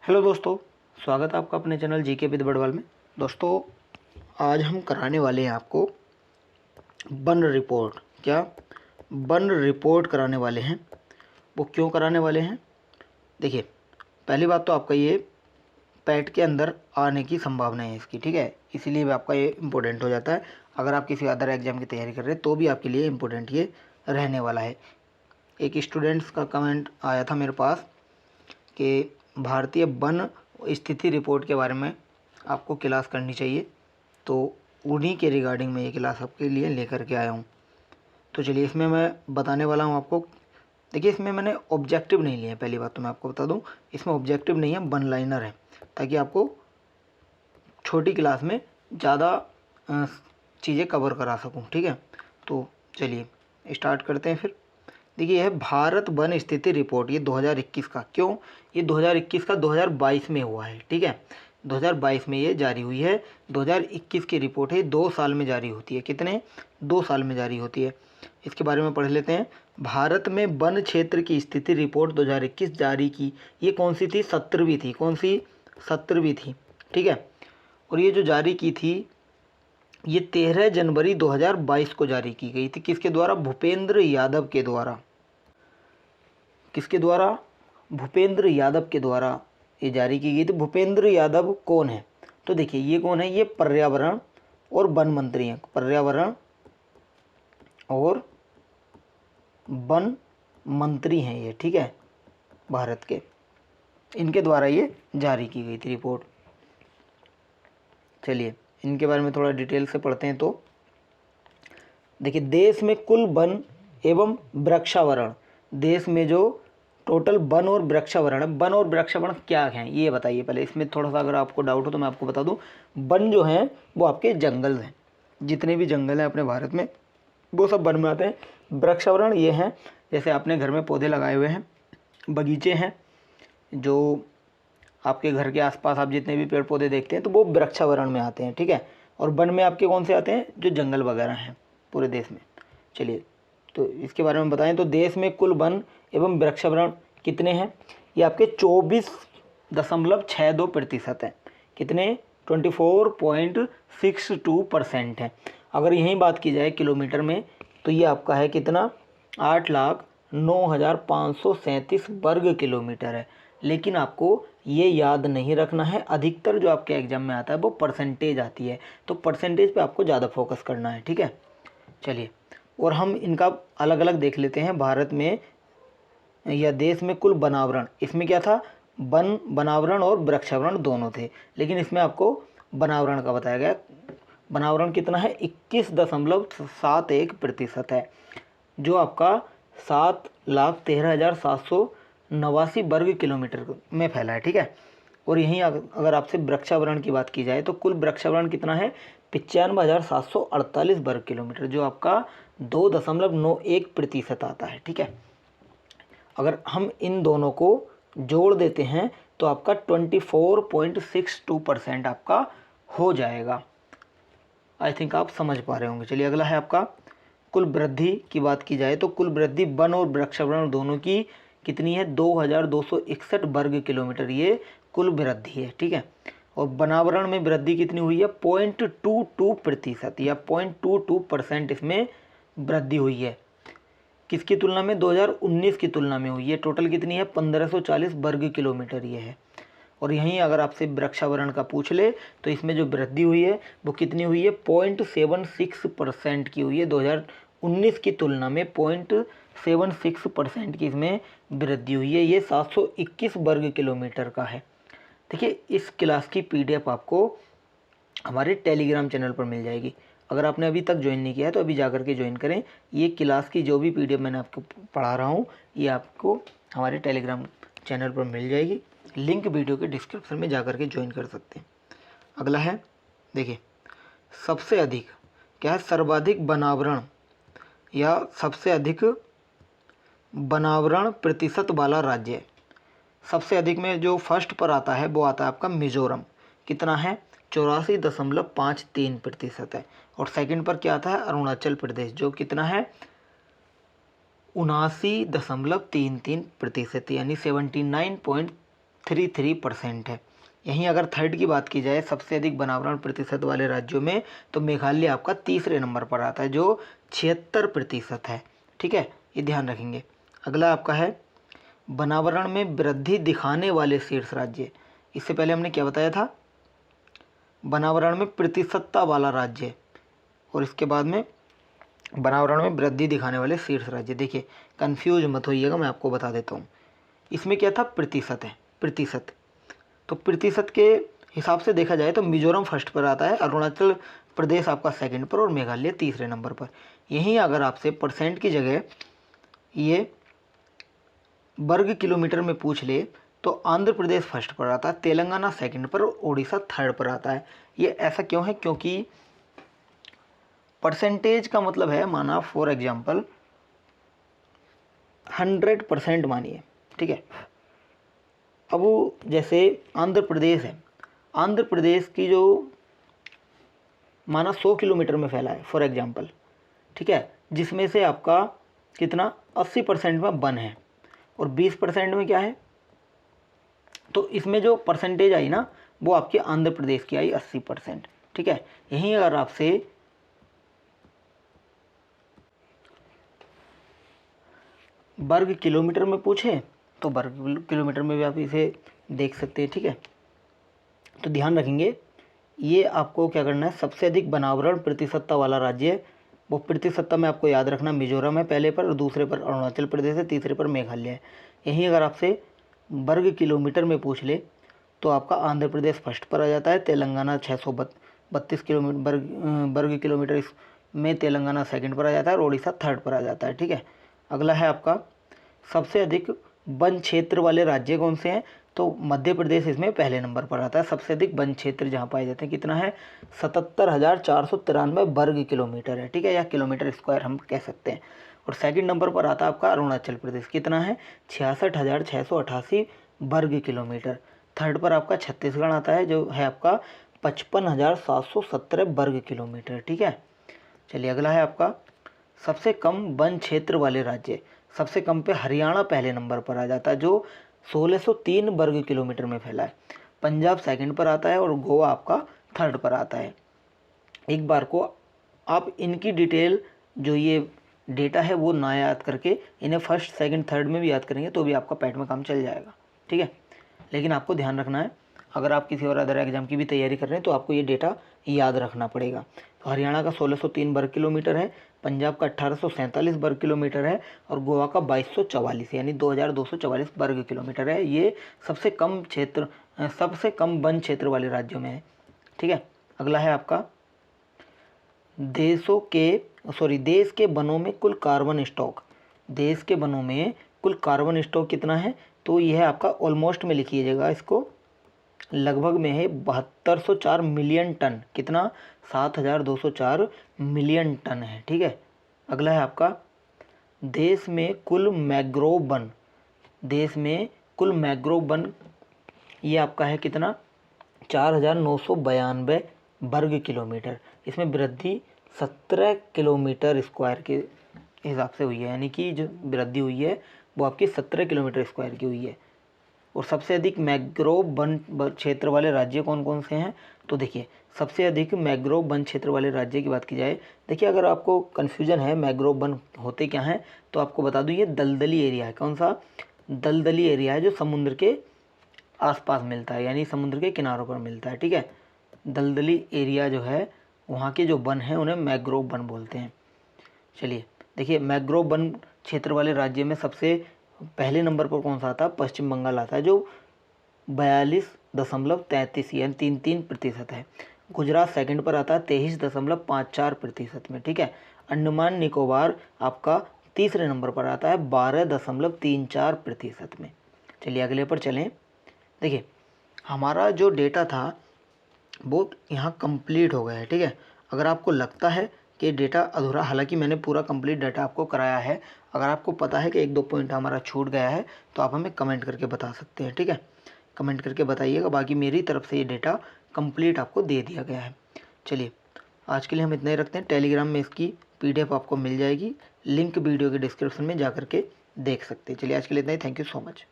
Hello दोस्तों, स्वागत है आपका अपने चैनल जीके विद बड़वाल में। दोस्तों, आज हम कराने वाले हैं आपको वन रिपोर्ट। क्या वन रिपोर्ट कराने वाले हैं? वो क्यों कराने वाले हैं? देखिए, पहली बात तो आपका ये पैट के अंदर आने की संभावना है इसकी, ठीक है, इसीलिए भी आपका ये इम्पोर्टेंट हो जाता है। अगर आप किसी अदर एग्जाम की तैयारी कर रहे हैं तो भी आपके लिए इम्पोर्टेंट ये रहने वाला है। एक स्टूडेंट्स का कमेंट आया था मेरे पास कि भारतीय वन स्थिति रिपोर्ट के बारे में आपको क्लास करनी चाहिए, तो उन्हीं के रिगार्डिंग मैं ये क्लास आपके लिए लेकर के आया हूँ। तो चलिए, इसमें मैं बताने वाला हूँ आपको। देखिए, इसमें मैंने ऑब्जेक्टिव नहीं लिया है, पहली बात तो मैं आपको बता दूँ, इसमें ऑब्जेक्टिव नहीं है, वन लाइनर है, ताकि आपको छोटी क्लास में ज़्यादा चीज़ें कवर करा सकूँ, ठीक है। तो चलिए स्टार्ट करते हैं फिर। देखिए, यह भारत वन स्थिति रिपोर्ट, ये 2021 का, क्यों ये 2021 का 2022 में हुआ है, ठीक है, 2022 में ये जारी हुई है। 2021 की रिपोर्ट है, 2 साल में जारी होती है। कितने? 2 साल में जारी होती है। इसके बारे में पढ़ लेते हैं। भारत में वन क्षेत्र की स्थिति रिपोर्ट 2021 जारी की। ये कौन सी थी? 17वीं थी। कौन सी? 17वीं थी, ठीक है। और ये जो जारी की थी, ये 13 जनवरी 2022 को जारी की गई थी। किसके द्वारा? भूपेंद्र यादव के द्वारा। किसके द्वारा? भूपेंद्र यादव के द्वारा ये जारी की गई थी। भूपेंद्र यादव कौन है? तो देखिए, ये कौन है? ये पर्यावरण और वन मंत्री हैं। पर्यावरण और वन मंत्री हैं ये, ठीक है, भारत के। इनके द्वारा ये जारी की गई थी रिपोर्ट। चलिए, इनके बारे में थोड़ा डिटेल से पढ़ते हैं। तो देखिए, देश में कुल वन एवं वृक्षावरण, देश में जो टोटल वन और वृक्षावरण है, वन और वृक्षावरण क्या है ये बताइए पहले। इसमें थोड़ा सा अगर आपको डाउट हो तो मैं आपको बता दूं, वन जो हैं वो आपके जंगल हैं, जितने भी जंगल हैं अपने भारत में वो सब वन में आते हैं। वृक्षावरण ये हैं, जैसे आपने घर में पौधे लगाए हुए हैं, बगीचे हैं, जो आपके घर के आसपास आप जितने भी पेड़ पौधे देखते हैं तो वो वृक्षावरण में आते हैं, ठीक है। और वन में आपके कौन से आते हैं? जो जंगल वगैरह हैं पूरे देश में। चलिए, तो इसके बारे में बताएं। तो देश में कुल वन एवं वृक्षावरण कितने हैं? ये आपके 24.62% हैं। कितने? 24.62% हैं। अगर यही बात की जाए किलोमीटर में, तो ये आपका है कितना? 8,09,537 वर्ग किलोमीटर है। लेकिन आपको ये याद नहीं रखना है, अधिकतर जो आपके एग्जाम में आता है वो परसेंटेज आती है, तो परसेंटेज पे आपको ज़्यादा फोकस करना है, ठीक है। चलिए, और हम इनका अलग अलग देख लेते हैं। भारत में या देश में कुल वनावरण, इसमें क्या था? वन, वनावरण और वृक्षावरण दोनों थे, लेकिन इसमें आपको वनावरण का बताया गया। वनावरण कितना है? 21.71% है, जो आपका 7,13,789 वर्ग किलोमीटर में फैला है, ठीक है। और यहीं अगर आपसे वृक्षावरण की बात की जाए तो कुल वृक्षावरण कितना है? 95,748 वर्ग किलोमीटर, जो आपका 2.91% आता है, ठीक है। अगर हम इन दोनों को जोड़ देते हैं तो आपका 24.62% आपका हो जाएगा। आई थिंक आप समझ पा रहे होंगे। चलिए, अगला है आपका कुल वृद्धि की बात की जाए तो कुल वृद्धि वन और वृक्षावरण दोनों की कितनी है? 2,261 वर्ग किलोमीटर, ये कुल वृद्धि है, ठीक है। और वनावरण में वृद्धि कितनी हुई है? 0.22% या 0.22% इसमें वृद्धि हुई है। किसकी तुलना में? 2019 की तुलना में हुई है। टोटल कितनी है? 1540 वर्ग किलोमीटर ये है। और यहीं अगर आपसे वृक्षावरण का पूछ ले तो इसमें जो वृद्धि हुई है वो कितनी हुई है? 0.76% की हुई है। 2019 की तुलना में 0.76% की इसमें वृद्धि हुई है। ये 721 वर्ग किलोमीटर का है। देखिए, इस क्लास की PDF आपको हमारे टेलीग्राम चैनल पर मिल जाएगी। अगर आपने अभी तक ज्वाइन नहीं किया है तो अभी जाकर के ज्वाइन करें। ये क्लास की जो भी PDF मैंने आपको पढ़ा रहा हूँ ये आपको हमारे टेलीग्राम चैनल पर मिल जाएगी। लिंक वीडियो के डिस्क्रिप्शन में जाकर के ज्वाइन कर सकते हैं। अगला है, देखिए, सबसे अधिक क्या है? सर्वाधिक वनावरण या सबसे अधिक वनावरण प्रतिशत वाला राज्य। सबसे अधिक में जो फर्स्ट पर आता है वो आता है आपका मिजोरम। कितना है? 84.53% है। और सेकंड पर क्या आता है? अरुणाचल प्रदेश, जो कितना है? 79.33%, यानी 33% है। यहीं अगर थर्ड की बात की जाए सबसे अधिक वनावरण प्रतिशत वाले राज्यों में, तो मेघालय आपका तीसरे नंबर पर आता है जो 76% है। ठीक है, ये ध्यान रखेंगे। अगला आपका है वनावरण में वृद्धि दिखाने वाले शीर्ष राज्य। इससे पहले हमने क्या बताया था, वनावरण में प्रतिशतता वाला राज्य, और इसके बाद में वनावरण में वृद्धि दिखाने वाले शीर्ष राज्य। देखिए कंफ्यूज मत होइएगा, मैं आपको बता देता हूँ। इसमें क्या था, प्रतिशत है, प्रतिशत। तो प्रतिशत के हिसाब से देखा जाए तो मिजोरम फर्स्ट पर आता है, अरुणाचल प्रदेश आपका सेकंड पर और मेघालय तीसरे नंबर पर। यहीं अगर आपसे परसेंट की जगह ये वर्ग किलोमीटर में पूछ ले तो आंध्र प्रदेश फर्स्ट पर आता है, तेलंगाना सेकंड पर और उड़ीसा थर्ड पर आता है। ये ऐसा क्यों है, क्योंकि परसेंटेज का मतलब है, माना फॉर एग्जांपल 100% मानिए, ठीक है। अब वो जैसे आंध्र प्रदेश है, आंध्र प्रदेश की जो माना 100 किलोमीटर में फैला है फॉर एग्जांपल, ठीक है, जिसमें से आपका कितना 80% में वन है और 20% में क्या है, तो इसमें जो परसेंटेज आई ना वो आपकी आंध्र प्रदेश की आई 80%। ठीक है, यहीं अगर आपसे वर्ग किलोमीटर में पूछे तो वर्ग किलोमीटर में भी आप इसे देख सकते हैं। ठीक है, तो ध्यान रखेंगे, ये आपको क्या करना है, सबसे अधिक वनावरण प्रतिशतता वाला राज्य है, वो प्रतिशतता में आपको याद रखना मिजोरम है पहले पर और दूसरे पर अरुणाचल प्रदेश है, तीसरे पर मेघालय है। यहीं अगर आपसे वर्ग किलोमीटर में पूछ ले तो आपका आंध्र प्रदेश फर्स्ट पर आ जाता है, तेलंगाना 632 किलोमीटर वर्ग किलोमीटर में तेलंगाना सेकंड पर आ जाता है और उड़ीसा थर्ड पर आ जाता है। ठीक है, अगला है आपका सबसे अधिक वन क्षेत्र वाले राज्य कौन से हैं, तो मध्य प्रदेश इसमें पहले नंबर पर आता है। सबसे अधिक वन क्षेत्र जहाँ पाए जाते हैं कितना है, 77,493 वर्ग किलोमीटर है। ठीक है, या किलोमीटर स्क्वायर हम कह सकते हैं। और सेकंड नंबर पर आता है आपका अरुणाचल प्रदेश, कितना है 66,688 वर्ग किलोमीटर। थर्ड पर आपका छत्तीसगढ़ आता है जो है आपका 55,717 वर्ग किलोमीटर। ठीक है, चलिए अगला है आपका सबसे कम वन क्षेत्र वाले राज्य। सबसे कम पे हरियाणा पहले नंबर पर आ जाता है जो 1603 वर्ग किलोमीटर में फैला है। पंजाब सेकंड पर आता है और गोवा आपका थर्ड पर आता है। एक बार को आप इनकी डिटेल जो ये डेटा है वो ना याद करके इन्हें फर्स्ट सेकंड थर्ड में भी याद करेंगे तो भी आपका पैट में काम चल जाएगा। ठीक है, लेकिन आपको ध्यान रखना है अगर आप किसी और अदर एग्जाम की भी तैयारी कर रहे हैं तो आपको ये डेटा याद रखना पड़ेगा। तो हरियाणा का 1603 वर्ग किलोमीटर है, पंजाब का 1847 वर्ग किलोमीटर है और गोवा का 2244 यानी 2244 वर्ग किलोमीटर है। ये सबसे कम क्षेत्र, सबसे कम वन क्षेत्र वाले राज्यों में है। ठीक है, अगला है आपका देश के वनों में कुल कार्बन स्टॉक। देश के वनों में कुल कार्बन स्टॉक कितना है, तो यह आपका ऑलमोस्ट में लिखिएगा, इसको लगभग में है 7204 मिलियन टन। कितना, 7204 मिलियन टन है। ठीक है, अगला है आपका देश में कुल मैंग्रोव वन। देश में कुल मैंग्रोव वन ये आपका है कितना, 4,992 वर्ग किलोमीटर। इसमें वृद्धि 17 किलोमीटर स्क्वायर के हिसाब से हुई है, यानी कि जो वृद्धि हुई है वो आपकी 17 किलोमीटर स्क्वायर की हुई है। और सबसे अधिक मैंग्रोव वन क्षेत्र वाले राज्य कौन कौन से हैं, तो देखिए सबसे अधिक मैंग्रोव वन क्षेत्र वाले राज्य की बात की जाए, देखिए अगर आपको कन्फ्यूजन है मैंग्रोव वन होते क्या हैं तो आपको बता दूँ ये दलदली एरिया है। कौन सा, दलदली एरिया है जो समुद्र के आसपास मिलता है, यानी समुद्र के किनारों पर मिलता है। ठीक है, दलदली एरिया जो है वहाँ के जो वन हैं उन्हें मैंग्रोव वन बोलते हैं। चलिए देखिए मैंग्रोव वन क्षेत्र वाले राज्य में सबसे पहले नंबर पर कौन सा आता है, पश्चिम बंगाल आता है जो 42.33 यानी 33% है। गुजरात सेकंड पर आता है 23.54% में। ठीक है, अंडमान निकोबार आपका तीसरे नंबर पर आता है 12.34% में। चलिए अगले पर चलें। देखिए हमारा जो डेटा था वो यहाँ कंप्लीट हो गया है। ठीक है, अगर आपको लगता है कि डेटा अधूरा, हालांकि मैंने पूरा कंप्लीट डाटा आपको कराया है, अगर आपको पता है कि 1-2 पॉइंट हमारा छूट गया है तो आप हमें कमेंट करके बता सकते हैं। ठीक है, कमेंट करके बताइएगा, बाकी मेरी तरफ से ये डेटा कंप्लीट आपको दे दिया गया है। चलिए आज के लिए हम इतना ही रखते हैं। टेलीग्राम में इसकी PDF आपको मिल जाएगी, लिंक वीडियो के डिस्क्रिप्शन में जा करके देख सकते हैं। चलिए आज के लिए इतना ही, थैंक यू सो मच।